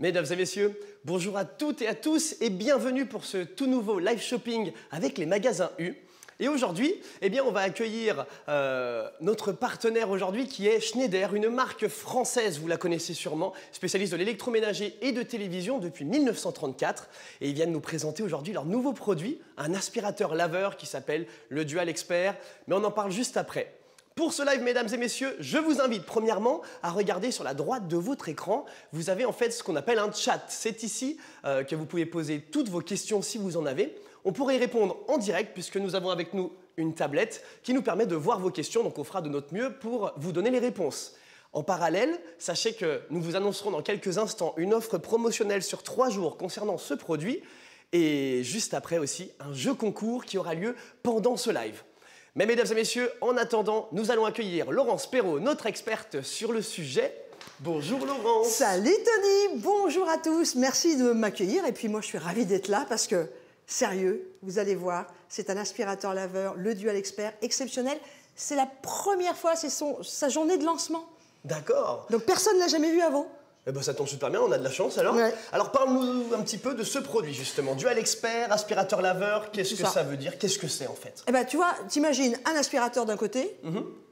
Mesdames et messieurs, bonjour à toutes et à tous et bienvenue pour ce tout nouveau live shopping avec les magasins U. Et aujourd'hui, on va accueillir notre partenaire aujourd'hui qui est Schneider, une marque française, vous la connaissez sûrement, spécialiste de l'électroménager et de télévision depuis 1934. Et ils viennent nous présenter aujourd'hui leur nouveau produit, un aspirateur laveur qui s'appelle le Dual Expert, mais on en parle juste après. Pour ce live, mesdames et messieurs, je vous invite premièrement à regarder sur la droite de votre écran. Vous avez en fait ce qu'on appelle un chat. C'est ici que vous pouvez poser toutes vos questions si vous en avez. On pourrait y répondre en direct puisque nous avons avec nous une tablette qui nous permet de voir vos questions. Donc on fera de notre mieux pour vous donner les réponses. En parallèle, sachez que nous vous annoncerons dans quelques instants une offre promotionnelle sur 3 jours concernant ce produit. Et juste après aussi, un jeu concours qui aura lieu pendant ce live. Mais mesdames et messieurs, en attendant, nous allons accueillir Laurence Perrault, notre experte sur le sujet. Bonjour Laurence. Salut Tony, bonjour à tous, merci de m'accueillir. Et puis moi je suis ravie d'être là parce que, sérieux, vous allez voir, c'est un aspirateur laveur, le Dual Expert, exceptionnel. C'est la première fois, c'est sa journée de lancement. D'accord. Donc personne ne l'a jamais vu avant. Eh ben, ça tombe super bien, on a de la chance alors. Ouais. Alors parle-nous un petit peu de ce produit justement, Dual Expert, aspirateur laveur, qu'est-ce que ça veut dire? Qu'est-ce que c'est en fait? Eh ben tu vois, t'imagines un aspirateur d'un côté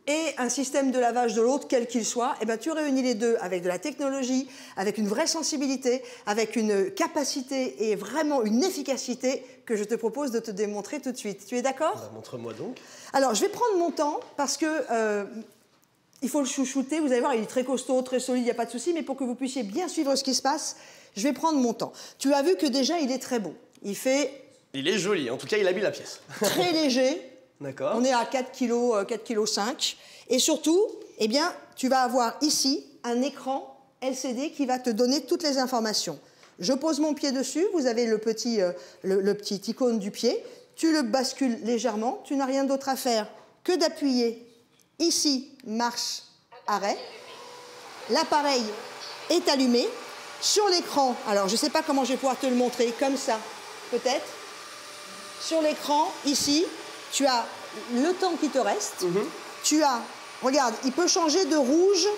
et un système de lavage de l'autre, quel qu'il soit. Eh ben tu réunis les deux avec de la technologie, avec une vraie sensibilité, avec une capacité et vraiment une efficacité que je te propose de te démontrer tout de suite. Tu es d'accord? Ben, montre-moi donc. Alors je vais prendre mon temps parce que il faut le chouchouter, vous allez voir, il est très costaud, très solide, il n'y a pas de souci, mais pour que vous puissiez bien suivre ce qui se passe, je vais prendre mon temps. Tu as vu que déjà, il est très beau. Il est joli, en tout cas, il habille la pièce. Très léger. D'accord. On est à 4 kg, 4 kg 5. Et surtout, eh bien, tu vas avoir ici un écran LCD qui va te donner toutes les informations. Je pose mon pied dessus, vous avez le petit icône du pied. Tu le bascules légèrement, tu n'as rien d'autre à faire que d'appuyer. Ici, marche, arrêt. L'appareil est allumé. Sur l'écran, alors je ne sais pas comment je vais pouvoir te le montrer, comme ça, peut-être. Sur l'écran, ici, tu as le temps qui te reste. Tu as, regarde, il peut changer de rouge.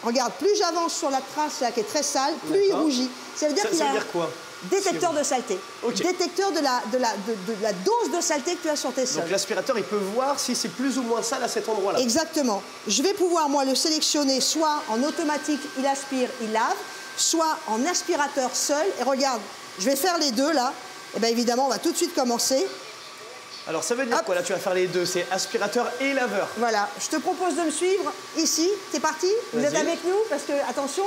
Regarde, plus j'avance sur la trace là, qui est très sale, plus il rougit. Ça veut dire qu'il a quoi? Détecteur de saleté. Okay. Détecteur de la dose de saleté que tu as sur tes sols. Donc l'aspirateur, il peut voir si c'est plus ou moins sale à cet endroit-là. Exactement. Je vais pouvoir, moi, le sélectionner soit en automatique, il aspire, il lave, soit en aspirateur seul. Et regarde, je vais faire les deux, là. Et bien évidemment, on va tout de suite commencer. Alors ça veut dire quoi, là, tu vas faire les deux? C'est aspirateur et laveur. Voilà. Je te propose de me suivre ici. T'es parti? Vous êtes avec nous? Parce que, attention,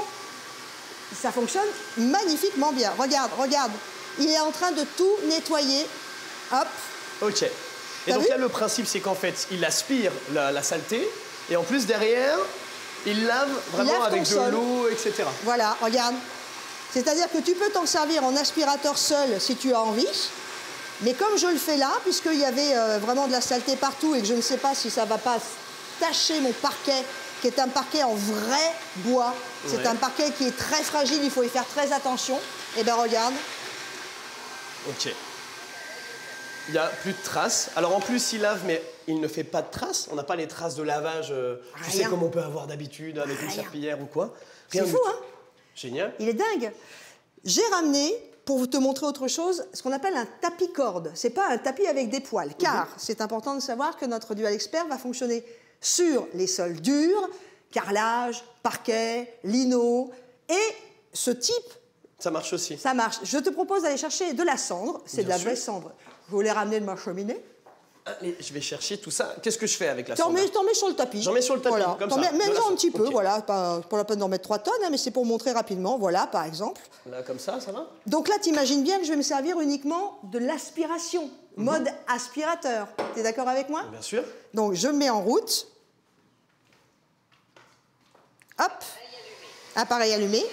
ça fonctionne magnifiquement bien. Regarde, regarde. Il est en train de tout nettoyer. Hop. Ok. Et donc là, le principe, c'est qu'en fait, il aspire la saleté. Et en plus, derrière, il lave vraiment avec de l'eau, etc. Voilà, regarde. C'est-à-dire que tu peux t'en servir en aspirateur seul si tu as envie. Mais comme je le fais là, puisqu'il y avait vraiment de la saleté partout et que je ne sais pas si ça ne va pas tacher mon parquet, qui est un parquet en vrai bois. C'est un parquet qui est très fragile, il faut y faire très attention. Et bien regarde. Ok. Il n'y a plus de traces. Alors en plus, il lave, mais il ne fait pas de traces. On n'a pas les traces de lavage, tu sais, comme on peut avoir d'habitude avec une serpillière ou quoi. C'est fou, hein? Génial. Il est dingue. J'ai ramené, pour te montrer autre chose, ce qu'on appelle un tapis corde. C'est pas un tapis avec des poils, car c'est important de savoir que notre Dual Expert va fonctionner sur les sols durs, carrelage, parquet, lino, et ce type... Ça marche aussi. Ça marche. Je te propose d'aller chercher de la cendre, c'est de la vraie cendre. Je voulais ramener de ma cheminée. Allez, je vais chercher tout ça. Qu'est-ce que je fais avec la cendre? T'en mets sur le tapis. J'en mets sur le tapis, voilà. comme ça. Mets-en un petit peu, voilà, pas la peine d'en mettre 3 tonnes, hein, mais c'est pour montrer rapidement, voilà, par exemple. Là, comme ça va? Donc là, t'imagines bien que je vais me servir uniquement de l'aspiration, mode aspirateur. T'es d'accord avec moi? Bien sûr. Donc je me mets en route. Hop, appareil allumé.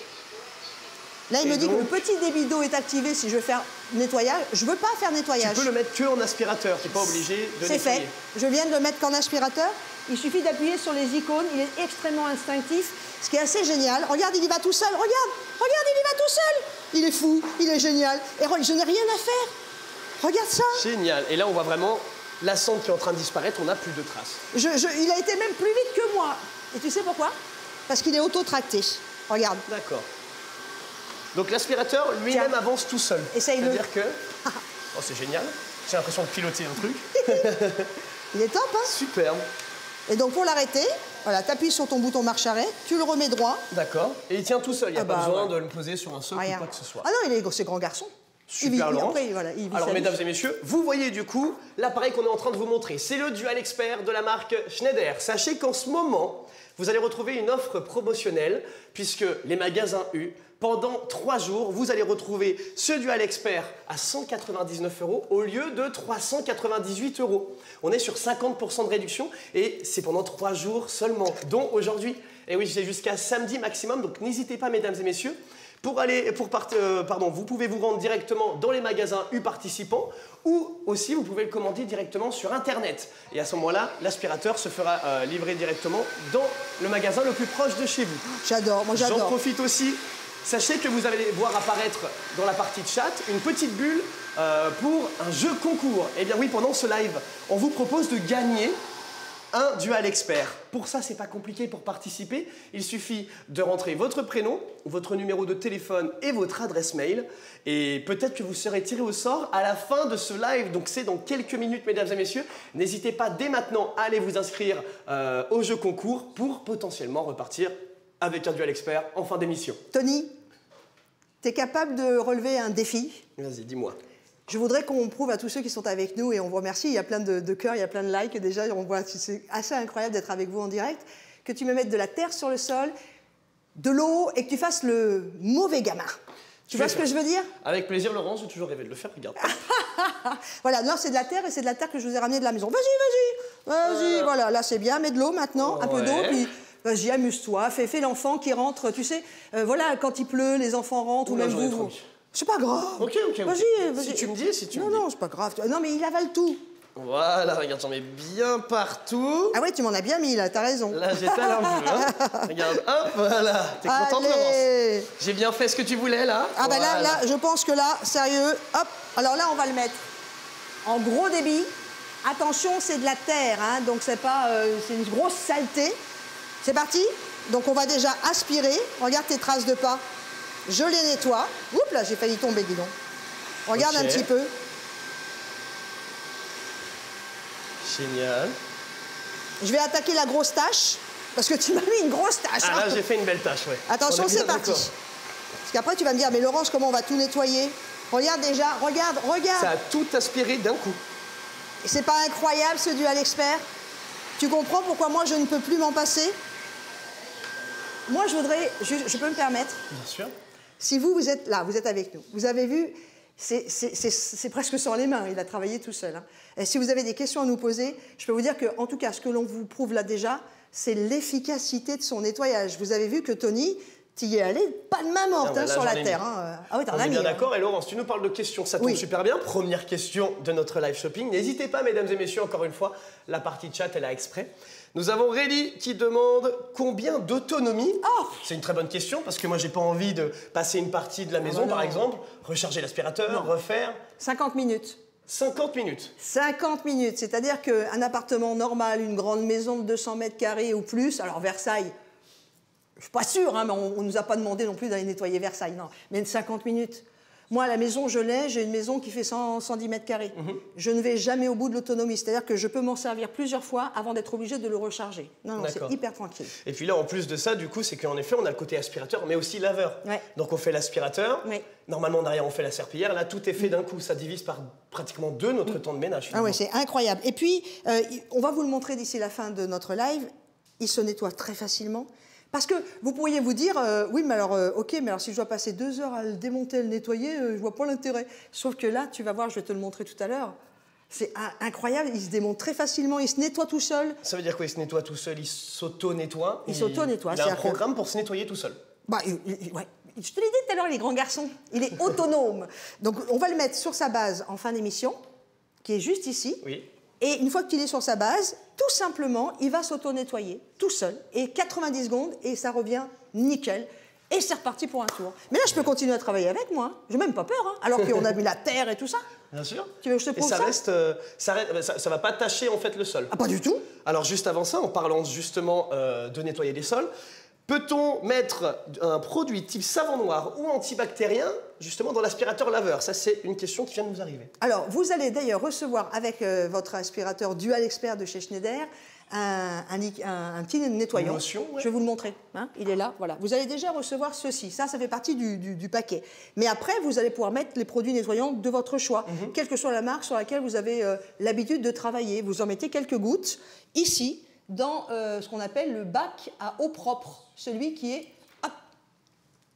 Là, il me dit que le petit débit d'eau est activé si je veux faire nettoyage. Je ne veux pas faire nettoyage. Tu peux le mettre que en aspirateur, tu n'es pas obligé de nettoyer. C'est fait. Je viens de le mettre qu'en aspirateur. Il suffit d'appuyer sur les icônes. Il est extrêmement instinctif, ce qui est assez génial. Regarde, il y va tout seul. Regarde, il y va tout seul. Il est fou, il est génial. Et je n'ai rien à faire. Regarde ça. Génial. Et là, on voit vraiment la cendre qui est en train de disparaître. On n'a plus de traces. Il a été même plus vite que moi. Et tu sais pourquoi? Parce qu'il est auto-tracté. Regarde. D'accord. Donc l'aspirateur lui-même avance tout seul. Essaye-le. C'est-à-dire que... Oh, c'est génial. J'ai l'impression de piloter un truc. Il est top, hein? Superbe. Et donc pour l'arrêter, voilà, tu appuies sur ton bouton marche-arrêt, tu le remets droit. D'accord. Et il tient tout seul, il n'y a pas besoin ouais. de le poser sur un socle ou quoi que ce soit. Ah non, c'est grand garçon. Super, Laurence. Après, voilà, alors, mesdames et messieurs, vous voyez du coup l'appareil qu'on est en train de vous montrer. C'est le Dual Expert de la marque Schneider. Sachez qu'en ce moment, vous allez retrouver une offre promotionnelle puisque les magasins U, pendant 3 jours, vous allez retrouver ce Dual Expert à 199 € au lieu de 398 €. On est sur 50% de réduction et c'est pendant 3 jours seulement, dont aujourd'hui. Et oui, c'est jusqu'à samedi maximum, donc n'hésitez pas, mesdames et messieurs. Vous pouvez vous rendre directement dans les magasins U participants ou aussi vous pouvez le commander directement sur Internet. Et à ce moment-là, l'aspirateur se fera livrer directement dans le magasin le plus proche de chez vous. J'adore, moi j'adore. J'en profite aussi. Sachez que vous allez voir apparaître dans la partie de chat une petite bulle pour un jeu concours. Eh bien oui, pendant ce live, on vous propose de gagner un Dual Expert. Pour ça, c'est pas compliqué pour participer. Il suffit de rentrer votre prénom, votre numéro de téléphone et votre adresse mail. Et peut-être que vous serez tiré au sort à la fin de ce live. Donc c'est dans quelques minutes, mesdames et messieurs. N'hésitez pas dès maintenant à aller vous inscrire au jeu concours pour potentiellement repartir avec un Dual Expert en fin d'émission. Tony, tu es capable de relever un défi? Vas-y, dis-moi. Je voudrais qu'on prouve à tous ceux qui sont avec nous, et on vous remercie, il y a plein de cœurs, il y a plein de likes déjà, on voit, c'est assez incroyable d'être avec vous en direct, que tu me mettes de la terre sur le sol, de l'eau, et que tu fasses le mauvais gamin. Tu vois ce que je veux dire? Avec plaisir, Laurence, j'ai toujours rêvé de le faire, regarde. Voilà, non, c'est de la terre, et c'est de la terre que je vous ai ramenée de la maison. Vas-y, voilà, là c'est bien, mets de l'eau maintenant, un peu d'eau, puis... Vas-y, amuse-toi, fais l'enfant qui rentre, tu sais, voilà, quand il pleut, les enfants rentrent, ou même vous... C'est pas grave. Ok. Vas-y. Si tu me dis, Non, c'est pas grave. Non, mais il avale tout. Voilà, regarde, j'en mets bien partout. Ah ouais, tu m'en as bien mis, là, t'as raison. Là, j'étale un peu, hein. Regarde, hop, voilà. T'es contente, Laurence? J'ai bien fait ce que tu voulais, là. Ah bah voilà. là, je pense que là, sérieux, hop. Alors là, on va le mettre en gros débit. Attention, c'est de la terre, hein, donc c'est pas... c'est une grosse saleté. C'est parti. Donc on va déjà aspirer. Regarde tes traces de pas. Je les nettoie. Oups là, j'ai failli tomber, dis donc. Regarde un petit peu. Génial. Je vais attaquer la grosse tache, parce que tu m'as mis une grosse tache. Ah là, j'ai fait une belle tache, ouais. Attention, c'est parti. Parce qu'après, tu vas me dire, mais Laurence, comment on va tout nettoyer? Regarde déjà, regarde. Ça a tout aspiré d'un coup. Et c'est pas incroyable, ce Dual Expert? Tu comprends pourquoi moi, je ne peux plus m'en passer? Moi, je voudrais, je peux me permettre? Bien sûr. Si vous êtes là, vous êtes avec nous, vous avez vu, c'est presque sans les mains, il a travaillé tout seul. Hein. Et si vous avez des questions à nous poser, je peux vous dire que, en tout cas, ce que l'on vous prouve là déjà, c'est l'efficacité de son nettoyage. Vous avez vu que Tony, tu y es allé pas de main morte hein, sur la terre. Hein. Ah oui, t'en as mis. Bien d'accord. Et Laurence, tu nous parles de questions, ça tombe super bien. Première question de notre live shopping. N'hésitez pas, mesdames et messieurs, encore une fois, la partie chat, elle a exprès. Nous avons Réli qui demande combien d'autonomie. Oh. C'est une très bonne question parce que moi, j'ai pas envie de passer une partie de la maison, par exemple, recharger l'aspirateur, refaire. 50 minutes. 50 minutes. 50 minutes, c'est-à-dire qu'un appartement normal, une grande maison de 200 mètres carrés ou plus, alors Versailles, je suis pas sûre, hein, mais on nous a pas demandé non plus d'aller nettoyer Versailles, non, mais 50 minutes. Moi, à la maison, j'ai une maison qui fait 110 mètres carrés. Je ne vais jamais au bout de l'autonomie, c'est-à-dire que je peux m'en servir plusieurs fois avant d'être obligé de le recharger. Non, c'est hyper tranquille. Et puis là, en plus de ça, du coup, c'est qu'en effet, on a le côté aspirateur, mais aussi laveur. Ouais. Donc on fait l'aspirateur, normalement derrière on fait la serpillière, là tout est fait d'un coup, ça divise par pratiquement 2 notre temps de ménage. Ah ouais, c'est incroyable. Et puis, on va vous le montrer d'ici la fin de notre live, il se nettoie très facilement. Parce que vous pourriez vous dire, oui, mais alors, ok, mais alors si je dois passer 2 heures à le démonter, à le nettoyer, je vois pas l'intérêt. Sauf que là, tu vas voir, je vais te le montrer tout à l'heure, c'est incroyable, il se démonte très facilement, il se nettoie tout seul. Ça veut dire quoi, il se nettoie tout seul, il s'auto-nettoie? Il s'auto-nettoie. Il a un programme pour se nettoyer tout seul. Bah, ouais. Je te l'ai dit tout à l'heure, les grands garçons, il est autonome. Donc, on va le mettre sur sa base en fin d'émission, qui est juste ici. Oui. Et une fois qu'il est sur sa base, tout simplement, il va s'auto-nettoyer tout seul. Et 90 secondes, et ça revient nickel. Et c'est reparti pour un tour. Mais là, je peux continuer à travailler avec moi. J'ai même pas peur, hein, alors qu'on a mis la terre et tout ça. Bien sûr. Tu veux que je te prouve ça? Et ça va pas tacher en fait le sol. Ah, pas du tout. Alors juste avant ça, en parlant justement de nettoyer les sols, Peut-on mettre un produit type savon noir ou antibactérien justement dans l'aspirateur laveur? Ça, c'est une question qui vient de nous arriver. Alors, vous allez d'ailleurs recevoir avec votre aspirateur Dual Expert de chez Schneider un petit nettoyant. Une lotion, ouais. Je vais vous le montrer. Hein, il est là, voilà. Vous allez déjà recevoir ceci. Ça fait partie du paquet. Mais après, vous allez pouvoir mettre les produits nettoyants de votre choix, quelle que soit la marque sur laquelle vous avez l'habitude de travailler. Vous en mettez quelques gouttes ici, dans ce qu'on appelle le bac à eau propre, celui qui est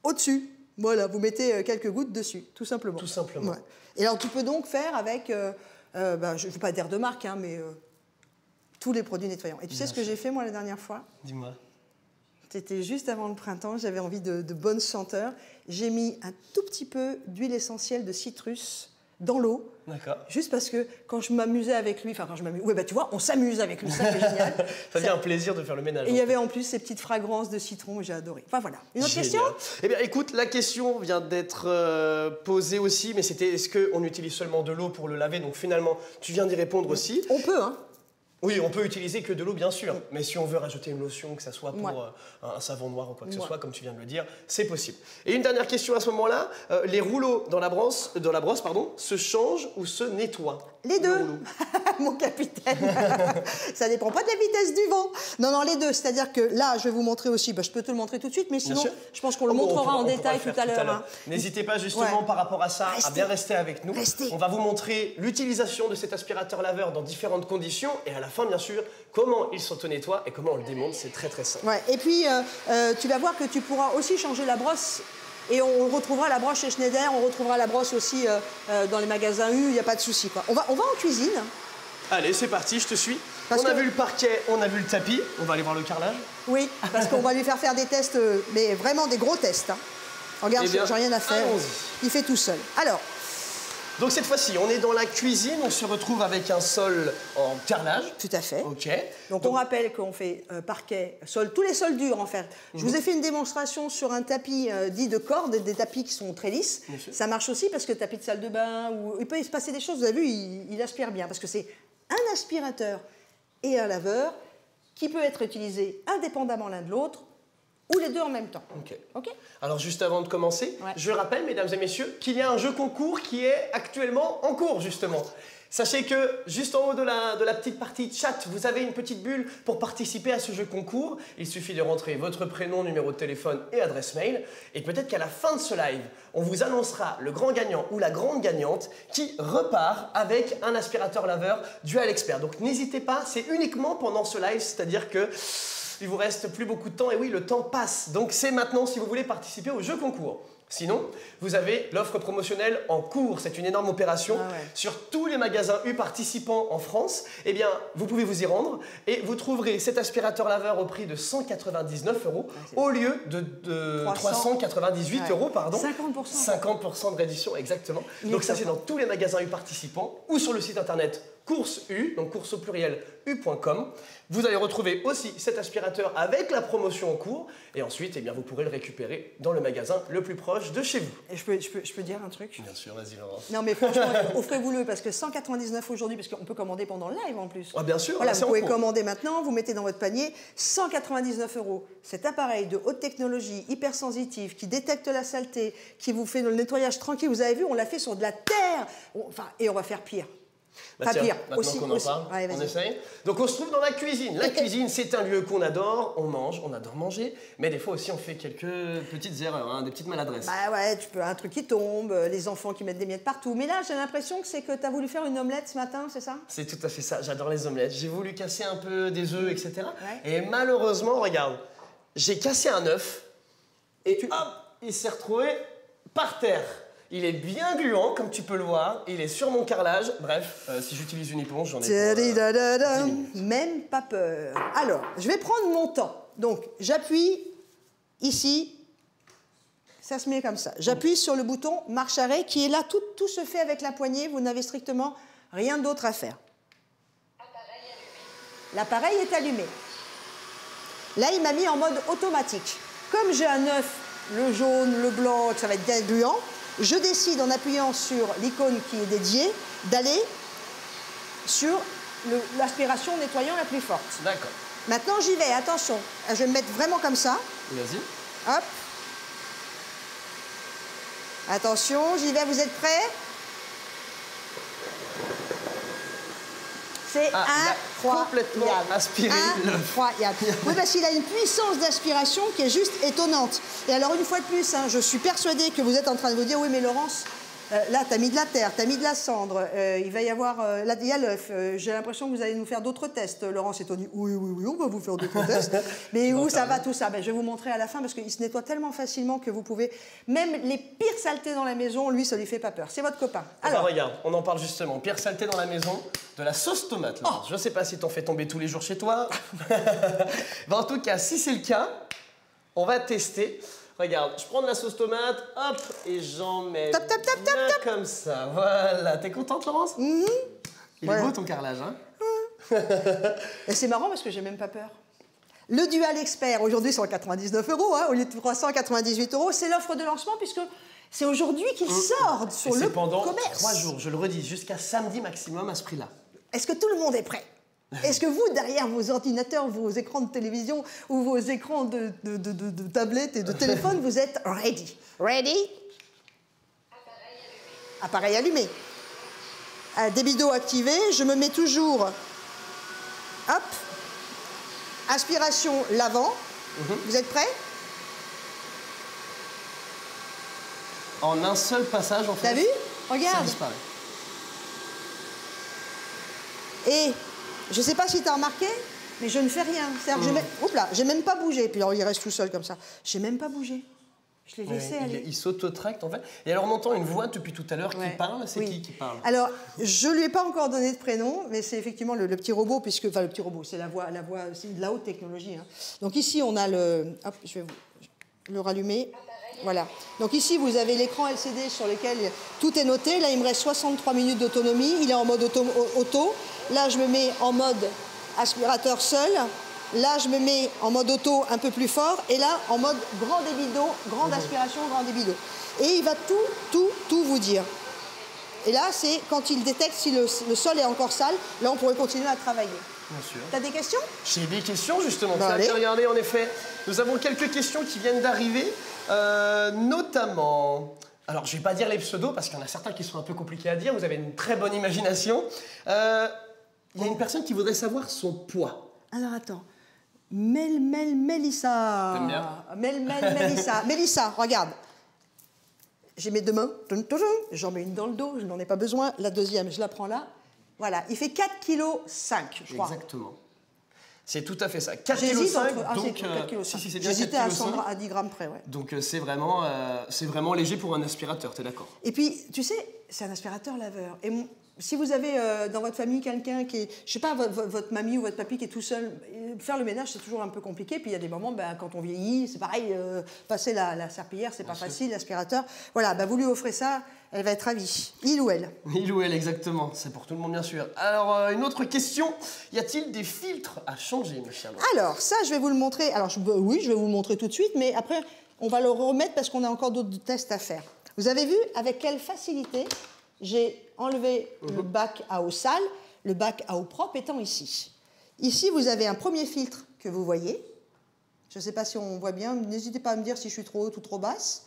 au-dessus. Voilà, vous mettez quelques gouttes dessus, tout simplement. Tout simplement. Ouais. Et alors, tu peux donc faire avec, je ne veux pas dire de marque, hein, mais tous les produits nettoyants. Et tu sais ce que j'ai fait, moi, la dernière fois? Dis-moi. C'était juste avant le printemps, j'avais envie de bonnes senteurs. J'ai mis un tout petit peu d'huile essentielle de citrus dans l'eau. D'accord. Juste parce que quand je m'amusais avec lui, enfin quand je m'amuse, ouais, bah tu vois, on s'amuse avec lui, ça c'est génial. Ça devient un plaisir de faire le ménage. Et il y avait en plus ces petites fragrances de citron, j'ai adoré. Enfin voilà. Une autre Génial. question? Eh bien, écoute, la question vient d'être posée aussi, mais c'était est-ce qu'on utilise seulement de l'eau pour le laver? Donc finalement, tu viens d'y répondre aussi. On peut, hein. Oui, on peut utiliser que de l'eau, bien sûr. Mais si on veut rajouter une lotion, que ça soit pour Ouais. un savon noir ou quoi que ce Ouais. soit, comme tu viens de le dire, c'est possible. Et une dernière question à ce moment-là, les rouleaux dans la brosse, se changent ou se nettoient? Les deux, mon capitaine. Ça dépend pas de la vitesse du vent. Non, les deux. C'est-à-dire que là, je vais vous montrer aussi, je peux te le montrer tout de suite, mais sinon, je pense qu'on le montrera en détail tout à l'heure. Hein. N'hésitez pas justement par rapport à ça à bien rester avec nous. Restez. On va vous montrer l'utilisation de cet aspirateur laveur dans différentes conditions et à la fin, bien sûr, comment il s'auto-nettoie et comment on le démonte. C'est très très simple. Ouais. Et puis, tu vas voir que tu pourras aussi changer la brosse. Et on retrouvera la brosse chez Schneider, on retrouvera la brosse aussi dans les magasins U, il n'y a pas de souci. On va en cuisine. Allez, c'est parti, je te suis. Parce on a que- vu le parquet, on a vu le tapis. On va aller voir le carrelage. Oui, parce qu'on va lui faire des tests, mais vraiment des gros tests. Hein. Regarde, Eh bien, j'ai rien à faire. allons-y. Il fait tout seul. Alors, Donc cette fois-ci, on est dans la cuisine, on se retrouve avec un sol en carrelage. tout à fait. Ok. Donc on rappelle qu'on fait parquet, sol, tous les sols durs en fait. Je vous ai fait une démonstration sur un tapis dit de corde, des tapis qui sont très lisses. Bien sûr. Ça marche aussi parce que tapis de salle de bain, ou il peut se passer des choses, vous avez vu, il aspire bien parce que c'est un aspirateur et un laveur qui peut être utilisé indépendamment l'un de l'autre ou les deux en même temps. Ok. Ok. Alors juste avant de commencer, Ouais. je rappelle, mesdames et messieurs, qu'il y a un jeu concours qui est actuellement en cours, justement. Sachez que juste en haut de la petite partie chat, vous avez une petite bulle pour participer à ce jeu concours. Il suffit de rentrer votre prénom, numéro de téléphone et adresse mail. Et peut-être qu'à la fin de ce live, on vous annoncera le grand gagnant ou la grande gagnante qui repart avec un aspirateur laveur Dual Expert. Donc n'hésitez pas, c'est uniquement pendant ce live, c'est-à-dire que il vous reste plus beaucoup de temps et oui, le temps passe. Donc c'est maintenant si vous voulez participer au jeu concours. Sinon, vous avez l'offre promotionnelle en cours. C'est une énorme opération. Ah ouais. Sur tous les magasins U participants en France, eh bien, vous pouvez vous y rendre et vous trouverez cet aspirateur laveur au prix de 199 € au lieu de 398 Ouais. €, pardon. 50%. 50% de réduction, exactement. Il Donc est ça, c'est sympa. dans tous les magasins U participants ou sur le site internet Course U, donc course au pluriel u.com. Vous allez retrouver aussi cet aspirateur avec la promotion en cours et ensuite, eh bien, vous pourrez le récupérer dans le magasin le plus proche de chez vous. Et je peux dire un truc? Bien sûr, vas-y Laurence. Non mais franchement, offrez-vous-le parce que 199 aujourd'hui, parce qu'on peut commander pendant le live en plus. Ah, bien sûr, Voilà, là, c'est vous en pouvez cours. commander maintenant, vous mettez dans votre panier 199 €. Cet appareil de haute technologie, hypersensitif, qui détecte la saleté, qui vous fait le nettoyage tranquille. Vous avez vu, on l'a fait sur de la terre. Enfin, et on va faire pire. Bah Pas tiens, pire. maintenant Aussi, qu'on en aussi. parle, Ouais, on vas-y. essaye. Donc on se trouve dans la cuisine. La cuisine, c'est un lieu qu'on adore, on mange, on adore manger, mais des fois aussi on fait quelques petites erreurs, hein, des petites maladresses. Bah ouais, tu peux un truc qui tombe, les enfants qui mettent des miettes partout. Mais là, j'ai l'impression que c'est que tu as voulu faire une omelette ce matin, c'est ça? C'est tout à fait ça, j'adore les omelettes. J'ai voulu casser un peu des œufs, etc. Ouais. Et malheureusement, regarde, j'ai cassé un œuf et hop, il s'est retrouvé par terre. Il est bien gluant, comme tu peux le voir. Il est sur mon carrelage. Bref, si j'utilise une éponge, j'en ai pour, 10 minutes. Même pas peur. Alors, je vais prendre mon temps. Donc, j'appuie ici. Ça se met comme ça. J'appuie sur le bouton marche arrêt qui est là. Tout se fait avec la poignée. Vous n'avez strictement rien d'autre à faire. L'appareil est allumé. Là, il m'a mis en mode automatique. Comme j'ai un œuf, le jaune, le blanc, que ça va être bien gluant, je décide en appuyant sur l'icône qui est dédiée d'aller sur l'aspiration nettoyant la plus forte. D'accord. Maintenant, j'y vais, attention. Je vais me mettre vraiment comme ça. Vas-y. Hop. Attention, j'y vais, vous êtes prêts? C'est incroyable. Complètement aspiré. Incroyable. Oui, parce qu'il a une puissance d'aspiration qui est juste étonnante. Et alors, une fois de plus, hein, je suis persuadée que vous êtes en train de vous dire, oui, mais Laurence, là, tu as mis de la terre, tu as mis de la cendre, il va y avoir, là, il y a l'œuf. J'ai l'impression que vous allez nous faire d'autres tests. Laurence et Tony, oui, on va vous faire d'autres tests. Mais où ça va tout ça? Ben, je vais vous montrer à la fin parce qu'il se nettoie tellement facilement que vous pouvez, même les pires saletés dans la maison, lui, ça lui fait pas peur. C'est votre copain. Alors, regarde, on en parle justement. Pire saleté dans la maison, de la sauce tomate. Là. Je sais pas si t'en fais tomber tous les jours chez toi. Ben, en tout cas, si c'est le cas, on va tester. Regarde, je prends de la sauce tomate, hop, et j'en mets comme ça. Voilà. T'es contente, Laurence? Il est beau ton carrelage, hein? Et c'est marrant parce que j'ai même pas peur. Le Dual Expert, aujourd'hui, 199 €, hein, au lieu de 398 €. C'est l'offre de lancement puisque c'est aujourd'hui qu'il sort sur le pendant commerce. 3 jours, je le redis, jusqu'à samedi maximum à ce prix-là. Est-ce que tout le monde est prêt? Est-ce que vous, derrière vos ordinateurs, vos écrans de télévision ou vos écrans de tablettes et de téléphone, vous êtes ready? Ready? Appareil allumé. Débit d'eau activé. Je me mets toujours... Hop. Aspiration lavant. Vous êtes prêts? En un seul passage, en fait. T'as vu? Regarde. Ça disparaît. Et je ne sais pas si tu as remarqué, mais je ne fais rien. C'est-à-dire que j'ai même pas bougé. Puis alors, il reste tout seul comme ça. J'ai même pas bougé. Je l'ai laissé aller. Il s'auto-tracte, en fait. Et alors, on entend une voix depuis tout à l'heure qui parle. C'est qui parle? Alors, je ne lui ai pas encore donné de prénom, mais c'est effectivement le petit robot, puisque... Enfin, le petit robot, c'est la voix c'est de la haute technologie. Hein. Donc ici, on a le... Hop, je vais le rallumer. Voilà. Donc ici, vous avez l'écran LCD sur lequel tout est noté. Là, il me reste 63 minutes d'autonomie. Il est en mode auto. Là, je me mets en mode aspirateur seul. Là, je me mets en mode auto un peu plus fort. Et là, en mode grand débit d'eau, grande aspiration, grand débit d'eau. Et il va tout vous dire. Et là, c'est quand il détecte si le sol est encore sale. Là, on pourrait continuer à travailler. Bien sûr. T'as des questions? J'ai des questions, justement. Allez. Regardez, en effet, nous avons quelques questions qui viennent d'arriver. Notamment... Alors, je ne vais pas dire les pseudos, parce qu'il y en a certains qui sont un peu compliqués à dire. Vous avez une très bonne imagination. Il y a une personne qui voudrait savoir son poids. Alors, attends. Mélissa. T'aimes bien? Mélissa. Mélissa, regarde. J'ai mes deux mains. J'en mets une dans le dos, je n'en ai pas besoin. La deuxième, je la prends là. Voilà, il fait 4,5 kg, je crois. Exactement. C'est tout à fait ça. 4,5 kg, donc... 4,5 kg. Si, c'est bien J'hésitais 4,5 à 10 grammes près, ouais. Donc c'est vraiment léger pour un aspirateur, t'es d'accord? Et puis, tu sais, c'est un aspirateur laveur. Et si vous avez dans votre famille quelqu'un qui est, je sais pas, votre mamie ou votre papy qui est tout seul, faire le ménage, c'est toujours un peu compliqué. Puis il y a des moments, ben, quand on vieillit, c'est pareil, passer la serpillière, c'est pas facile, l'aspirateur. Voilà, ben, vous lui offrez ça, elle va être ravie. Il ou elle? Il ou elle, exactement. C'est pour tout le monde, bien sûr. Alors, une autre question. Y a-t-il des filtres à changer, mes chers? Alors, ça, je vais vous le montrer. Alors, oui, je vais vous le montrer tout de suite, mais après, on va le remettre parce qu'on a encore d'autres tests à faire. Vous avez vu avec quelle facilité j'ai enlevé le bac à eau sale, le bac à eau propre étant ici. Ici, vous avez un premier filtre que vous voyez. Je ne sais pas si on voit bien. N'hésitez pas à me dire si je suis trop haute ou trop basse.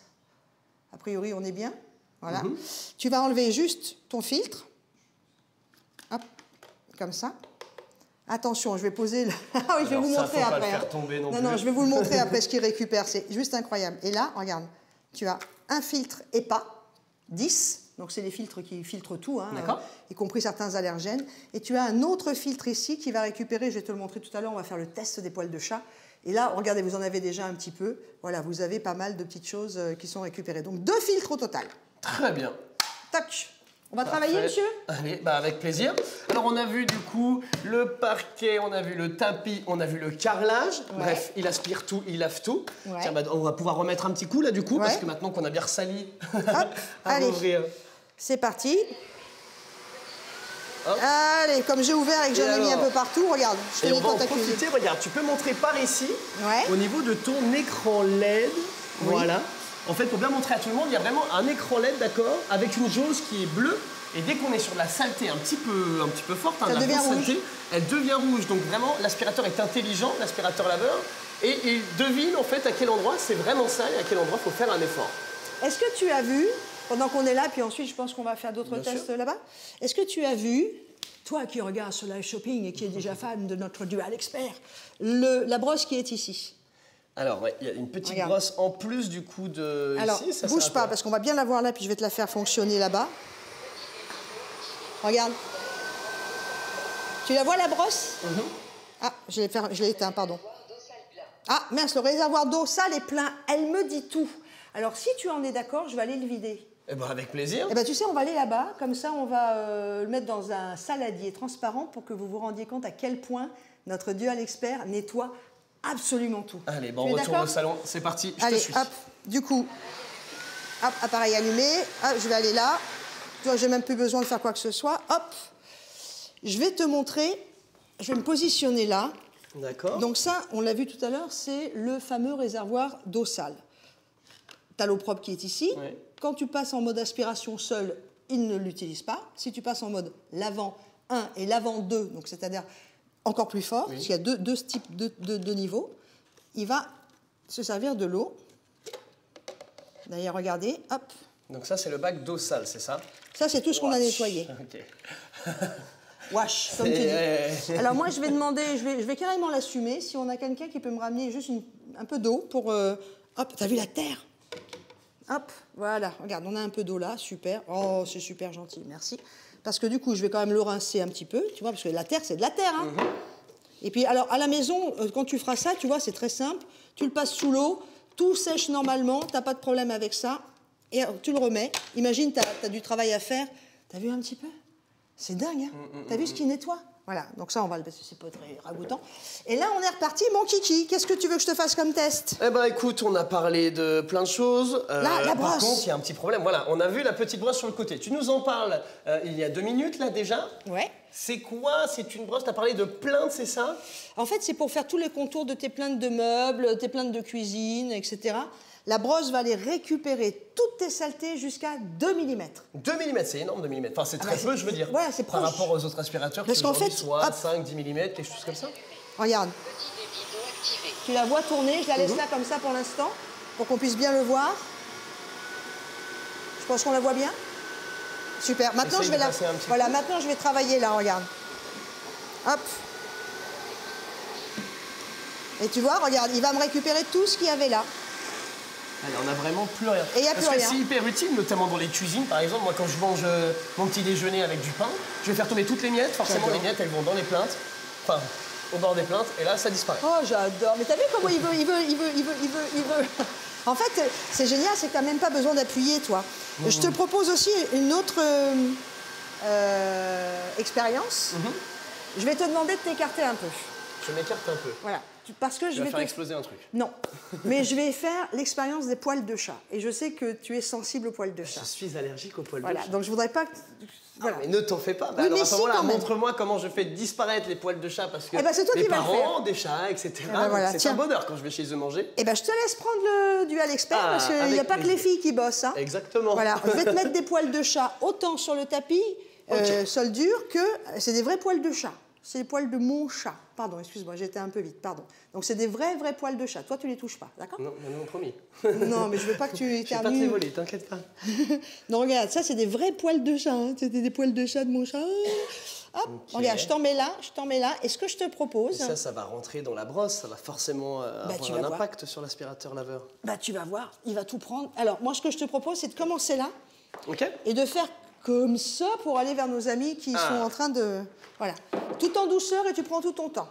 A priori, on est bien. Voilà. Tu vas enlever juste ton filtre. Hop, comme ça. Attention, je vais poser... Ah oui, je vais vous montrer après. Pas le faire tomber non plus. Non, je vais vous le montrer après ce qu'il récupère. C'est juste incroyable. Et là, regarde, tu as un filtre EPA, 10. Donc, c'est les filtres qui filtrent tout, hein, y compris certains allergènes. Et tu as un autre filtre ici qui va récupérer, je vais te le montrer tout à l'heure, on va faire le test des poils de chat. Et là, regardez, vous en avez déjà un petit peu. Voilà, vous avez pas mal de petites choses qui sont récupérées. Donc, 2 filtres au total. Très bien. Tac. On va travailler, monsieur? Allez, bah avec plaisir. Alors, on a vu du coup le parquet, on a vu le tapis, on a vu le carrelage. Ouais. Bref, il aspire tout, il lave tout. Ouais. Tiens, bah, on va pouvoir remettre un petit coup là du coup, parce que maintenant qu'on a bien ressali, à ouvrir. C'est parti. Hop. Allez, comme j'ai ouvert et que j'en ai mis un peu partout, regarde, je te nettoie ta cuisine. Regarde, tu peux montrer par ici, au niveau de ton écran LED, voilà. En fait, pour bien montrer à tout le monde, il y a vraiment un écran LED, d'accord, avec une jauge qui est bleue. Et dès qu'on est sur de la saleté un petit peu forte, ça devient rouge. elle devient rouge. Donc vraiment, l'aspirateur est intelligent, l'aspirateur laveur, et il devine en fait à quel endroit c'est vraiment ça et à quel endroit il faut faire un effort. Est-ce que tu as vu, pendant qu'on est là, puis ensuite je pense qu'on va faire d'autres tests là-bas, est-ce que tu as vu, toi qui regardes ce live shopping et qui est déjà fan de notre Dual Expert, la brosse qui est ici? Alors, ouais, il y a une petite brosse en plus du coup de alors, ici. Ça, bouge pas, parce qu'on va bien la voir là, puis je vais te la faire fonctionner là-bas. Regarde. Tu la vois, la brosse? Ah, je l'ai éteint, pardon. Ah, mince, le réservoir d'eau sale est plein. Elle me dit tout. Alors, si tu en es d'accord, je vais aller le vider. Eh ben, avec plaisir. Eh ben, tu sais, on va aller là-bas. Comme ça, on va le mettre dans un saladier transparent pour que vous vous rendiez compte à quel point notre Dual Expert nettoie absolument tout. Allez, bon, on retourne au salon. C'est parti, je te suis. Hop, du coup, hop, appareil allumé. Hop, je vais aller là. Tu vois, j'ai même plus besoin de faire quoi que ce soit. Hop. Je vais te montrer. Je vais me positionner là. D'accord. Donc ça, on l'a vu tout à l'heure, c'est le fameux réservoir d'eau sale. Tu as l'eau propre qui est ici. Oui. Quand tu passes en mode aspiration seul, il ne l'utilise pas. Si tu passes en mode lavant 1 et lavant 2, donc c'est-à-dire encore plus fort, parce qu'il y a deux types de niveaux, il va se servir de l'eau. D'ailleurs, regardez, hop. Donc ça, c'est le bac d'eau sale, c'est ça? Ça, c'est tout ce qu'on a nettoyé. Ok. Wash, comme tu dis. Alors moi, je vais demander, je vais carrément l'assumer. Si on a quelqu'un qui peut me ramener juste un peu d'eau pour... hop, t'as vu la terre? Hop, voilà, regarde, on a un peu d'eau là, super. Oh, c'est super gentil, merci. Parce que du coup, je vais quand même le rincer un petit peu, tu vois, parce que la terre, c'est de la terre. Hein. Et puis, alors, à la maison, quand tu feras ça, tu vois, c'est très simple. Tu le passes sous l'eau, tout sèche normalement, t'as pas de problème avec ça. Et tu le remets. Imagine, t'as du travail à faire. T'as vu un petit peu? C'est dingue, hein? T'as vu ce qu'il nettoie? Voilà, donc ça, on va le... parce que c'est pas très ragoûtant. Et là, on est reparti. Mon kiki, qu'est-ce que tu veux que je te fasse comme test? Eh ben, écoute, on a parlé de plein de choses. Là, la brosse. Par contre, il y a un petit problème. Voilà, on a vu la petite brosse sur le côté. Tu nous en parles il y a 2 minutes, là, déjà. Ouais. C'est quoi? C'est une brosse, tu as parlé de plaintes, c'est ça? En fait, c'est pour faire tous les contours de tes plaintes de meubles, tes plaintes de cuisine, etc. La brosse va aller récupérer toutes tes saletés jusqu'à 2 mm. 2 mm, c'est énorme, 2 mm. Enfin, c'est très peu, je veux dire. Ouais, c'est proche. Par rapport aux autres aspirateurs qui aujourd'hui soient 5, 10 mm, quelque chose comme ça. Regarde. Tu la vois tourner, je la laisse là comme ça pour l'instant, pour qu'on puisse bien le voir. Je pense qu'on la voit bien. Super. Maintenant, je vais voilà, maintenant, je vais travailler là, regarde. Hop. Et tu vois, regarde, il va me récupérer tout ce qu'il y avait là. Allez, on n'a vraiment plus rien. Et il n'y a plus rien. Parce que c'est hyper utile, notamment dans les cuisines. Par exemple, moi, quand je mange mon petit déjeuner avec du pain, je vais faire tomber toutes les miettes. Forcément, les miettes, elles vont dans les plaintes. Enfin, au bord des plaintes. Et là, ça disparaît. Oh, j'adore. Mais t'as vu comment il veut. En fait, c'est génial, c'est que t'as même pas besoin d'appuyer, toi. Je te propose aussi une autre expérience. Je vais te demander de t'écarter un peu. Je m'écarte un peu. Voilà. Parce que je vais faire exploser un truc. Non, mais je vais faire l'expérience des poils de chat. Et je sais que tu es sensible aux poils de chat. Je suis allergique aux poils de chat. Voilà, donc je voudrais pas que... Voilà. Mais ne t'en fais pas. Bah, oui, alors, mais si, voilà, montre-moi comment je fais disparaître les poils de chat parce que les parents, des chats, etc. Voilà, c'est un bonheur quand je vais chez eux manger. Eh ben, je te laisse prendre le Dual Expert parce qu'il n'y a pas que les filles qui bossent. Hein. Exactement. Voilà, je vais te mettre des poils de chat autant sur le tapis, sol dur, que c'est des vrais poils de chat. C'est les poils de mon chat. Pardon, excuse-moi, j'étais un peu vite, pardon. Donc, c'est des vrais poils de chat. Toi, tu les touches pas, d'accord? Non, non, promis. Non, mais je veux pas que tu éternues. Je vais pas te les voler, t'inquiète pas. Non, regarde, ça, c'est des vrais poils de chat. Hein. C'était des poils de chat de mon chat. Hop, regarde, je t'en mets là. Et ce que je te propose... Et ça va rentrer dans la brosse, ça va forcément avoir un impact sur l'aspirateur laveur. Bah, tu vas voir, il va tout prendre. Alors, moi, ce que je te propose, c'est de commencer là. OK. Et de faire comme ça pour aller vers nos amis qui sont en train de... Voilà. Tout en douceur et tu prends tout ton temps.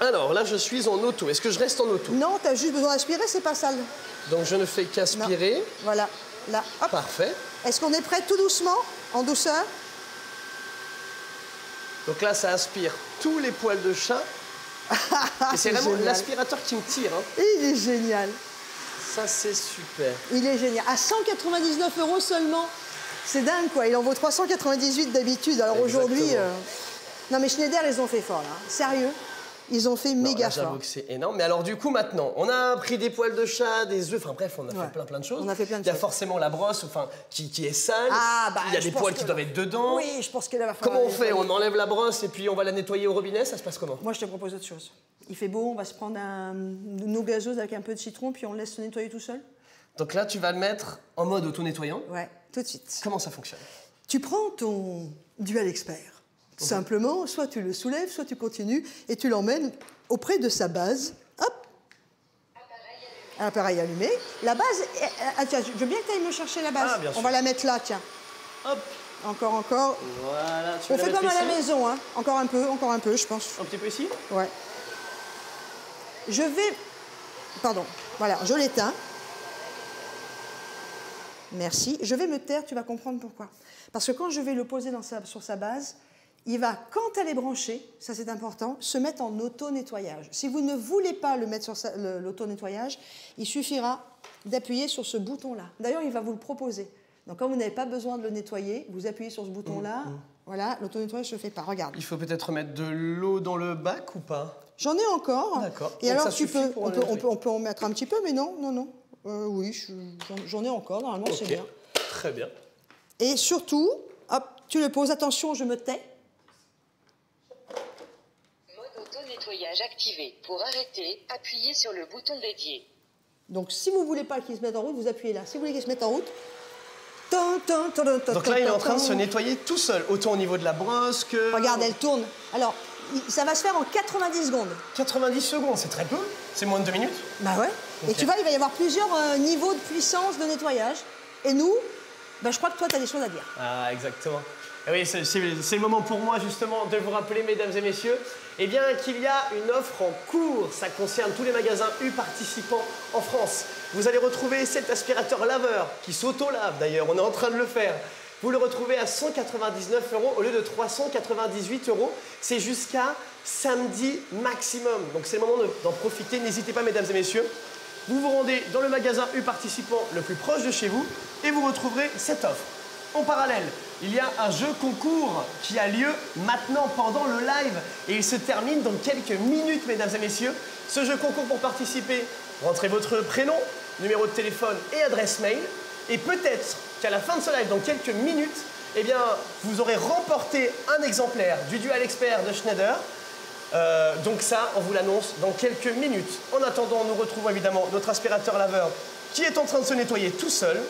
Alors là, je suis en auto. Est-ce que je reste en auto? Non, tu as juste besoin d'aspirer, c'est pas sale. Donc je ne fais qu'aspirer. Voilà. Là, hop. Parfait. Est-ce qu'on est prêt tout doucement, en douceur? Donc là, ça aspire tous les poils de chat. Et c'est vraiment l'aspirateur qui me tire. Hein. Il est génial. Ça, c'est super. Il est génial. À 199 € seulement. C'est dingue, quoi. Il en vaut 398 d'habitude. Alors aujourd'hui... Non, mais Schneider, ils ont fait fort, là. Sérieux. Ils ont fait méga fort. J'avoue que c'est énorme. Mais alors du coup maintenant, on a pris des poils de chat, des œufs, enfin bref, on a fait plein de choses. On a fait plein de Il y a choses. forcément la brosse, enfin, qui est sale. Ah, bah, il y a des poils qui doivent être dedans. Oui, je pense qu'elle va falloir. Comment on fait? On enlève la brosse et puis on va la nettoyer au robinet, ça se passe comment? Moi, je te propose autre chose. Il fait beau, on va se prendre une eau gazeuse avec un peu de citron, puis on le laisse se nettoyer tout seul. Donc là, tu vas le mettre en mode auto-nettoyant. Ouais, tout de suite. Comment ça fonctionne? Tu prends ton Dual Expert. Simplement, soit tu le soulèves, soit tu continues, et tu l'emmènes auprès de sa base. Hop! Appareil allumé. La base, tiens, je veux bien que tu ailles me chercher la base. Ah, bien sûr. On va la mettre là, tiens. Hop! Encore. Voilà, tu On vas fait la comme à mettre la ici. maison, hein. Encore un peu, je pense. Un petit peu ici? Ouais. Je vais... Pardon. Voilà, je l'éteins. Merci. Je vais me taire, tu vas comprendre pourquoi. Parce que quand je vais le poser sur sa base, il va, quand elle est branchée, ça c'est important, se mettre en auto-nettoyage. Si vous ne voulez pas le mettre sur l'auto-nettoyage, il suffira d'appuyer sur ce bouton-là. D'ailleurs, il va vous le proposer. Donc quand vous n'avez pas besoin de le nettoyer, vous appuyez sur ce bouton-là. Voilà, l'auto-nettoyage ne se fait pas. Regarde. Il faut peut-être mettre de l'eau dans le bac ou pas? J'en ai encore. D'accord. Et Donc alors, ça suffit pour le nettoyer. on peut en mettre un petit peu, mais non. Oui, j'en ai encore. Normalement, c'est bien. Très bien. Et surtout, hop, tu le poses. Attention, je me tais. Mode auto-nettoyage activé. Pour arrêter, appuyez sur le bouton dédié. Donc, si vous ne voulez pas qu'il se mette en route, vous appuyez là. Si vous voulez qu'il se mette en route... Donc là, il est en train de se nettoyer tout seul, autant au niveau de la brosse que... Regarde, elle tourne. Alors, ça va se faire en 90 secondes. 90 secondes, c'est très peu. C'est moins de 2 minutes. Bah ouais. Ok. Et tu vois, il va y avoir plusieurs niveaux de puissance de nettoyage. Et nous, bah, je crois que toi, tu as des choses à dire. Ah, exactement. Et oui, c'est le moment pour moi, justement, de vous rappeler, mesdames et messieurs, eh bien, qu'il y a une offre en cours. Ça concerne tous les magasins U participants en France. Vous allez retrouver cet aspirateur laveur, qui s'auto-lave d'ailleurs, on est en train de le faire. Vous le retrouvez à 199 € au lieu de 398 €. C'est jusqu'à samedi maximum. Donc c'est le moment d'en profiter. N'hésitez pas, mesdames et messieurs. Vous vous rendez dans le magasin U participant le plus proche de chez vous et vous retrouverez cette offre. En parallèle, il y a un jeu concours qui a lieu maintenant pendant le live et il se termine dans quelques minutes, mesdames et messieurs. Ce jeu concours, pour participer, rentrez votre prénom, numéro de téléphone et adresse mail. Et peut-être qu'à la fin de ce live, dans quelques minutes, eh bien, vous aurez remporté un exemplaire du Dual Expert de Schneider. Donc ça, on vous l'annonce dans quelques minutes. En attendant, nous retrouvons évidemment notre aspirateur laveur qui est en train de se nettoyer tout seul.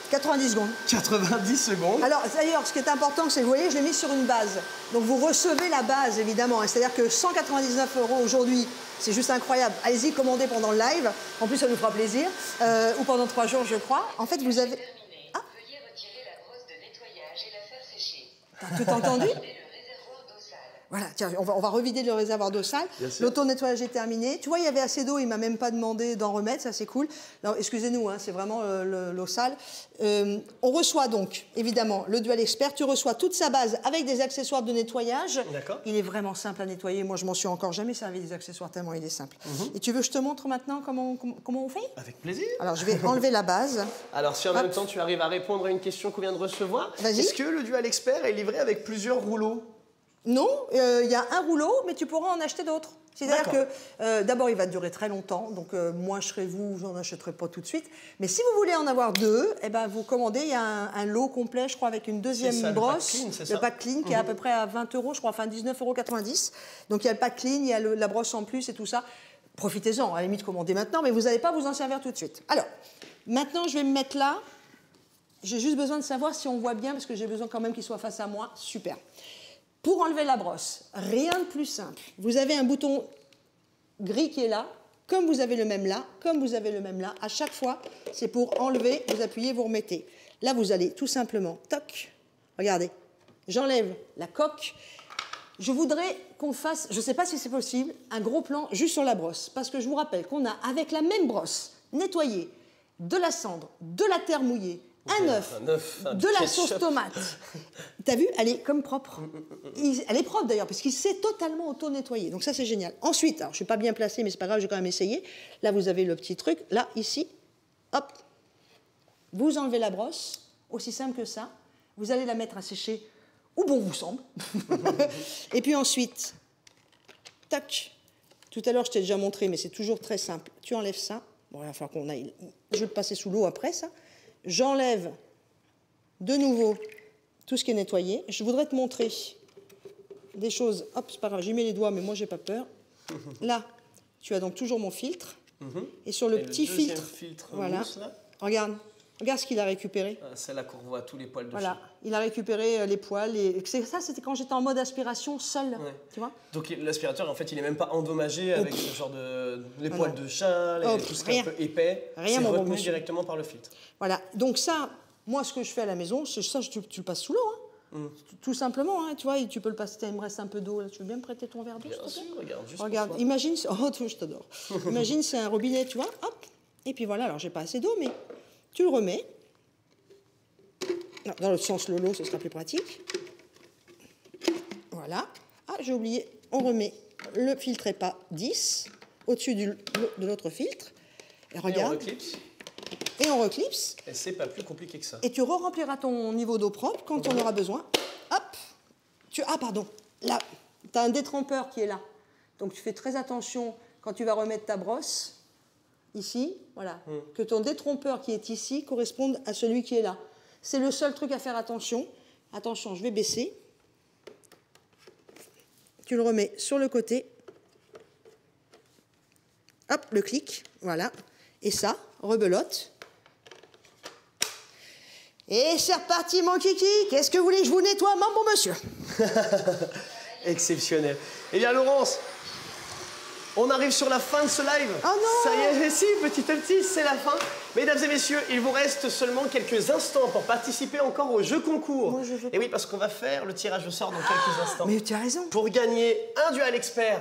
90 secondes. 90 secondes. Alors, d'ailleurs, ce qui est important, c'est que vous voyez, je l'ai mis sur une base. Donc, vous recevez la base, évidemment. C'est-à-dire que 199 € aujourd'hui, c'est juste incroyable. Allez-y, commandez pendant le live. En plus, ça nous fera plaisir. Ou pendant 3 jours, je crois. En fait, vous avez... Terminé. Veuillez retirer la brosse de nettoyage et la faire sécher. T'as tout entendu? Videz le réservoir d'eau sale. Voilà, tiens, on va revider le réservoir d'eau sale. L'auto-nettoyage est terminé. Tu vois, il y avait assez d'eau, il ne m'a même pas demandé d'en remettre, ça c'est cool. Excusez-nous, hein, c'est vraiment l'eau sale. On reçoit donc, évidemment, le Dual Expert. Tu reçois toute sa base avec des accessoires de nettoyage. D'accord. Il est vraiment simple à nettoyer. Moi, je m'en suis encore jamais servi des accessoires tellement il est simple. Et tu veux que je te montre maintenant comment on fait? Avec plaisir. Alors, je vais enlever la base. Alors, si en même temps tu arrives à répondre à une question qu'on vient de recevoir, Vas-y. est-ce que le Dual Expert est livré avec plusieurs rouleaux? Non, il y a un rouleau, mais tu pourras en acheter d'autres. C'est-à-dire que, d'abord, il va durer très longtemps. Donc, moi, je serai vous, j'en achèterai pas tout de suite. Mais si vous voulez en avoir deux, eh ben, vous commandez. Il y a un lot complet, je crois, avec une deuxième C'est ça, brosse. le pack clean, c'est ça. Le pack clean, qui est à peu près à 20 €, je crois, enfin 19,90 €. Donc, il y a le pack clean, il y a la brosse en plus et tout ça. Profitez-en, à la limite, commandez maintenant, mais vous n'allez pas vous en servir tout de suite. Alors, maintenant, je vais me mettre là. J'ai juste besoin de savoir si on voit bien, parce que j'ai besoin quand même qu'il soit face à moi. Super. Pour enlever la brosse, rien de plus simple. Vous avez un bouton gris qui est là, comme vous avez le même là, comme vous avez le même là. À chaque fois, c'est pour enlever, vous appuyez, vous remettez. Là, vous allez tout simplement, toc, regardez, j'enlève la coque. Je voudrais qu'on fasse, je ne sais pas si c'est possible, un gros plan juste sur la brosse. Parce que je vous rappelle qu'on a, avec la même brosse, nettoyé de la cendre, de la terre mouillée, un œuf, de la sauce tomate. T'as vu? Elle est comme propre. Elle est propre d'ailleurs, parce qu'il s'est totalement auto-nettoyé. Donc ça, c'est génial. Ensuite, alors je ne suis pas bien placée, mais c'est pas grave, j'ai quand même essayé. Là, vous avez le petit truc. Là, ici, hop. Vous enlevez la brosse, aussi simple que ça. Vous allez la mettre à sécher où bon vous semble. Et puis ensuite, tac, Tout à l'heure, je t'ai déjà montré, mais c'est toujours très simple. Tu enlèves ça. Bon, il va falloir qu'on aille... Je vais le passer sous l'eau après, ça. J'enlève de nouveau tout ce qui est nettoyé. Je voudrais te montrer des choses. Hop, c'est pas grave, j'y mets les doigts, mais moi, j'ai pas peur. Là, tu as donc toujours mon filtre. Et sur le petit filtre, voilà. Mousse, là. Regarde ce qu'il a récupéré. C'est là qu'on voit tous les poils de Voilà, chien. il a récupéré les poils. Ça, c'était quand j'étais en mode aspiration seule, tu vois. Donc l'aspirateur, en fait, il n'est même pas endommagé avec ce genre de... les poils de chat, tout ce qui est un peu épais. Rien, c'est mon bon retenu monsieur. directement par le filtre. Voilà, donc ça, moi, ce que je fais à la maison, c'est ça, tu le passes sous l'eau, tout simplement, tu vois, et tu peux le passer, il me reste un peu d'eau, là, tu veux bien me prêter ton verre d'eau, s'il Bien te plaît? sûr, regarde, juste Regarde, pour toi. imagine, oh, je t'adore. Imagine, c'est un robinet, tu vois, hop, et puis voilà, alors j'ai pas assez d'eau, mais tu le remets. Non, dans l'autre sens, l'eau, ce sera plus pratique. Voilà. Ah, j'ai oublié, on remet le filtre EPA 10 au-dessus de l'autre filtre. Et regarde. Et on reclipse. Et c'est pas plus compliqué que ça. Et tu re-rempliras ton niveau d'eau propre quand on aura besoin. Hop. Ah, pardon. Là, tu as un détrempeur qui est là. Donc, tu fais très attention quand tu vas remettre ta brosse, ici, voilà, que ton détrompeur qui est ici corresponde à celui qui est là. C'est le seul truc à faire attention. Attention, je vais baisser. Tu le remets sur le côté. Hop, le clic, voilà. Et ça, rebelote. Et c'est reparti, mon kiki. Qu'est-ce que vous voulez que je vous nettoie, mon bon monsieur? Exceptionnel. Eh bien, Laurence, on arrive sur la fin de ce live. Oh non! Ça y est, si, petit à petit, c'est la fin. Mesdames et messieurs, il vous reste seulement quelques instants pour participer encore au jeu concours. Moi, je veux Et oui, parce qu'on va faire le tirage au sort dans quelques instants. Mais tu as raison. Pour gagner un duel expert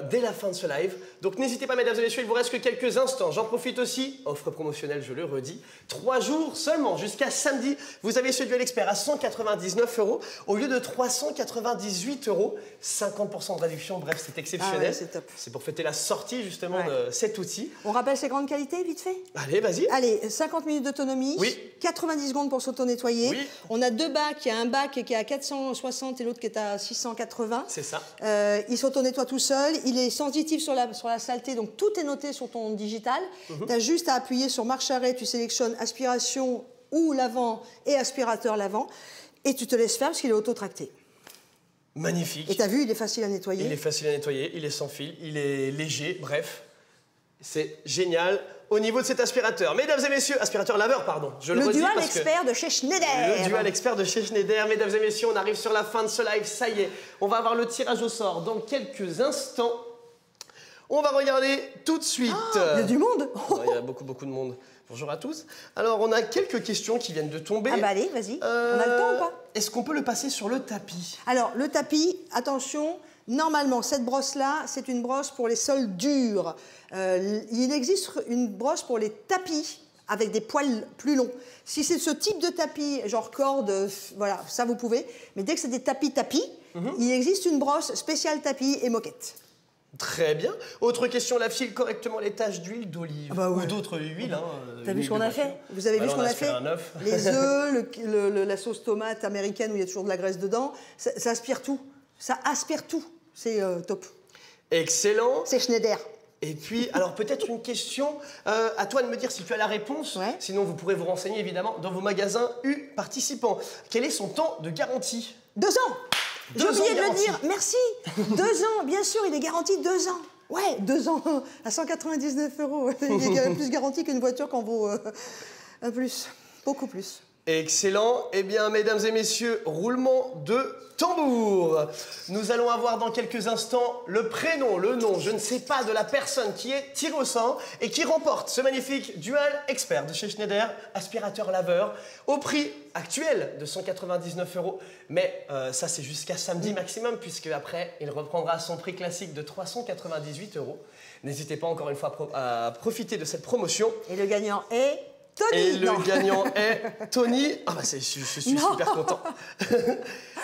dès la fin de ce live. Donc n'hésitez pas, mesdames et messieurs, il vous reste que quelques instants. J'en profite aussi, offre promotionnelle, je le redis, 3 jours seulement, jusqu'à samedi. Vous avez ce duel expert à 199 € au lieu de 398 €. 50% de réduction, bref, c'est exceptionnel. Ah ouais, c'est top. C'est pour fêter la sortie justement de cet outil. On rappelle ses grandes qualités, vite fait? Allez, vas-y. Allez, 50 minutes d'autonomie, Oui. 90 secondes pour s'auto-nettoyer. Oui. On a 2 bacs, il y a un bac qui est à 460 et l'autre qui est à 680. C'est ça. Il s'auto-nettoie tout seul, il est sensitif sur la saleté, donc tout est noté sur ton digital. Tu as juste à appuyer sur marche arrêt, tu sélectionnes aspiration ou lavant et aspirateur lavant, et tu te laisses faire parce qu'il est auto-tracté. Magnifique. Et tu as vu, il est facile à nettoyer. Il est facile à nettoyer, il est sans fil, il est léger, bref. C'est génial au niveau de cet aspirateur. Mesdames et messieurs, aspirateur laveur, pardon. Je le redis dual parce que expert de chez Schneider. le dual expert de chez Schneider. Mesdames et messieurs, on arrive sur la fin de ce live. Ça y est, on va avoir le tirage au sort dans quelques instants. On va regarder tout de suite. Il y a du monde. Il y a beaucoup de monde. Bonjour à tous. Alors, on a quelques questions qui viennent de tomber. Ah bah allez, vas-y. On a le temps ou pas? Est-ce qu'on peut le passer sur le tapis? Alors, le tapis, attention, normalement, cette brosse-là, c'est une brosse pour les sols durs. Il existe une brosse pour les tapis avec des poils plus longs. Si c'est ce type de tapis, genre corde, voilà, ça vous pouvez. Mais dès que c'est des tapis, il existe une brosse spéciale tapis et moquette. Très bien. Autre question, lave-t-il correctement les taches d'huile d'olive ou d'autres huiles? T'as vu ce qu'on a fait? Vous avez vu ce qu'on a fait? Les œufs, la sauce tomate américaine où il y a toujours de la graisse dedans, ça aspire tout. Ça aspire tout. C'est top. Excellent. C'est Schneider. Et puis, alors peut-être une question, à toi de me dire si tu as la réponse. Ouais. Sinon, vous pourrez vous renseigner évidemment dans vos magasins U participants. Quel est son temps de garantie? 2 ans. J'ai 2 ans oublié de le garantie. dire, merci. 2 ans, bien sûr, il est garanti 2 ans. Ouais, 2 ans à 199 €. Il est plus garanti qu'une voiture qu'en vaut plus, beaucoup plus. Excellent. Eh bien, mesdames et messieurs, roulement de tambour. Nous allons avoir dans quelques instants le prénom, le nom, je ne sais pas, de la personne qui est tirée au sort et qui remporte ce magnifique dual expert de chez Schneider, aspirateur laveur, au prix actuel de 199 €. Mais ça, c'est jusqu'à samedi maximum, puisque après, il reprendra son prix classique de 398 €. N'hésitez pas encore une fois à profiter de cette promotion. Et le gagnant est Tony. Et le gagnant est Tony. Ah bah je suis super content.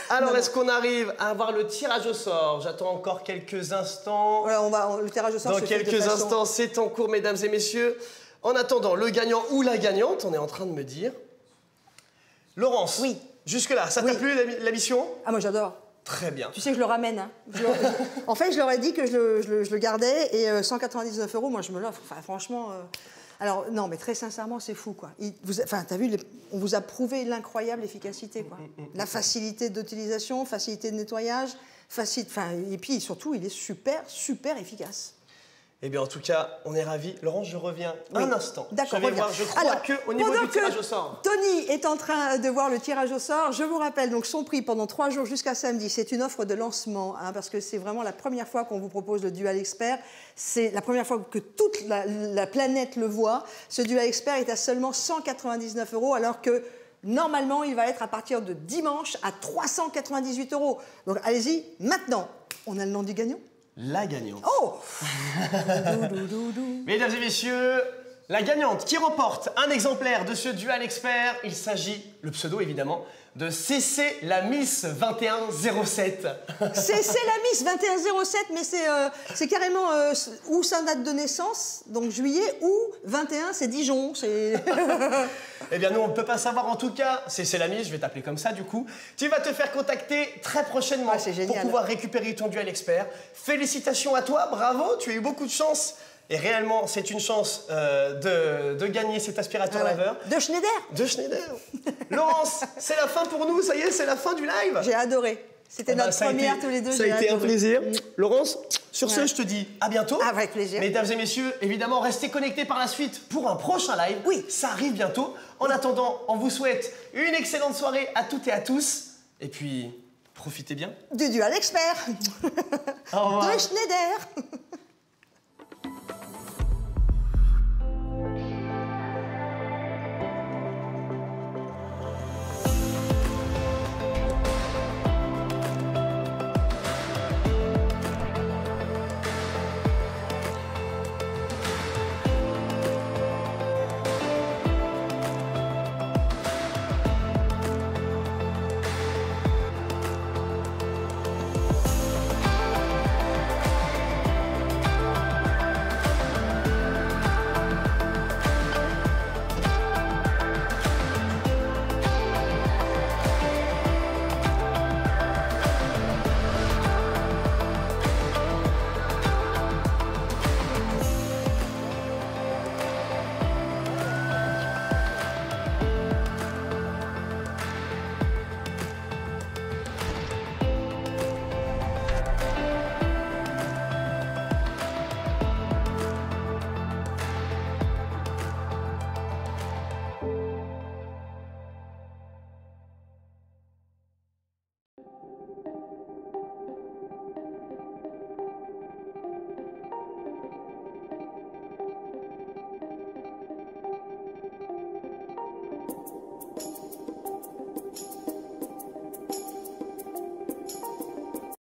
Alors, est-ce qu'on arrive à avoir le tirage au sort? J'attends encore quelques instants. Voilà, le tirage au sort. Dans quelques instants, c'est en cours, mesdames et messieurs. En attendant, le gagnant ou la gagnante, on est en train de me dire. Laurence. Oui. Jusque-là, ça t'a plu la mission? Ah, moi j'adore. Très bien. Tu sais que je le ramène. Hein. En fait, je leur ai dit que je le gardais et 199 €, moi je me l'offre. Enfin, franchement. Alors, non, mais très sincèrement, c'est fou, quoi. Enfin, t'as vu, on vous a prouvé l'incroyable efficacité, quoi. La facilité d'utilisation, facilité de nettoyage, et puis surtout, il est super, super efficace. Eh bien, en tout cas, on est ravis. Laurence, je reviens un instant. D'accord, je vais voir, je crois qu'au niveau du tirage au sort... Tony est en train de voir le tirage au sort. Je vous rappelle donc son prix pendant 3 jours jusqu'à samedi. C'est une offre de lancement, hein, parce que c'est vraiment la première fois qu'on vous propose le Dual Expert. C'est la première fois que toute la planète le voit. Ce Dual Expert est à seulement 199 €, alors que normalement, il va être à partir de dimanche à 398 €. Donc allez-y, maintenant. On a le nom du gagnant ? La gagnante. Oh. Mesdames et messieurs, la gagnante qui remporte un exemplaire de ce Dual Expert, il s'agit, le pseudo évidemment, de CC la Miss 2107. CC la Miss 2107, mais c'est carrément où sa date de naissance, donc juillet, ou 21, c'est Dijon. Eh bien, nous, on ne peut pas savoir. En tout cas, CC la Miss, je vais t'appeler comme ça du coup. Tu vas te faire contacter très prochainement pour pouvoir récupérer ton Dual Expert. Félicitations à toi, bravo, tu as eu beaucoup de chance. Et réellement, c'est une chance de gagner cet aspirateur laveur. De Schneider. De Schneider. Laurence, c'est la fin pour nous, ça y est, c'est la fin du live. J'ai adoré. C'était notre première tous les deux. Ça a été un plaisir. Laurence, sur ce, je te dis à bientôt. Avec plaisir. Mesdames et messieurs, évidemment, restez connectés par la suite pour un prochain live. Oui. Ça arrive bientôt. En attendant, on vous souhaite une excellente soirée à toutes et à tous. Et puis, profitez bien. Du Dual Expert. Au revoir. De Schneider.